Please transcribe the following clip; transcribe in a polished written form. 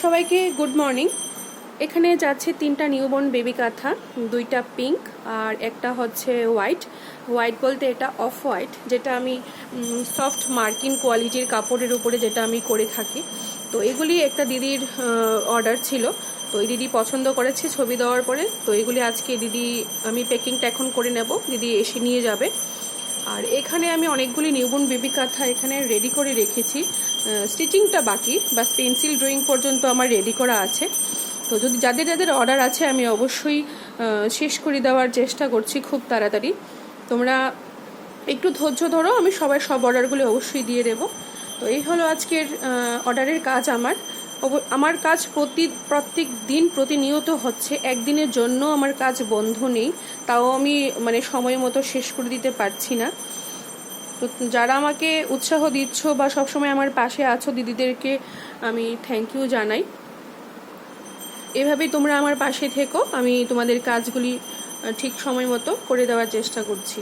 সবাইকে good morning. এখানে যাচ্ছে 3টা নিউবর্ন বেবি কাঁথা, 2টা পিঙ্ক আর একটা হচ্ছে হোয়াইট। হোয়াইট বলতে এটা অফ হোয়াইট, যেটা আমি সফট মার্কিন কোয়ালিটির কাপড়ের উপরে যেটা আমি করে থাকি। তো এগুলি একটা দিদির অর্ডার ছিল, তো এই দিদি পছন্দ করেছে ছবি দেওয়ার পরে। তো এগুলি আজকে দিদি আমি প্যাকিংটা এখন করে নেব, দিদি এসে নিয়ে যাবে। আর এখানে আমি অনেকগুলি নিউবর্ন বেবি কাঁথা এখানে রেডি করে রেখেছি, স্টিচিংটা বাকি, বাস পেন্সিল ড্রয়িং পর্যন্ত আমার রেডি করা আছে। তো যদি যাদের যাদের অর্ডার আছে আমি অবশ্যই শেষ করে দেওয়ার চেষ্টা করছি খুব তাড়াতাড়ি। তোমরা একটু ধৈর্য ধরো, আমি সব অর্ডারগুলো অবশ্যই দিয়ে দেব। তো এই হলো আজকের অর্ডারের কাজ। আমার কাজ প্রত্যেক দিন প্রতিনিয়ত হচ্ছে, একদিনের জন্য আমার কাজ বন্ধ নেই, তাও আমি সময় মতো শেষ করে দিতে পারছি না। তো যারা আমাকে উৎসাহ দিচ্ছ বা সবসময় আমার পাশে আছো, দিদিদেরকে আমি থ্যাংক ইউ জানাই। এভাবেই তোমরা আমার পাশে থেকো, আমি তোমাদের কাজগুলি ঠিক সময় মতো করে দেওয়ার চেষ্টা করছি।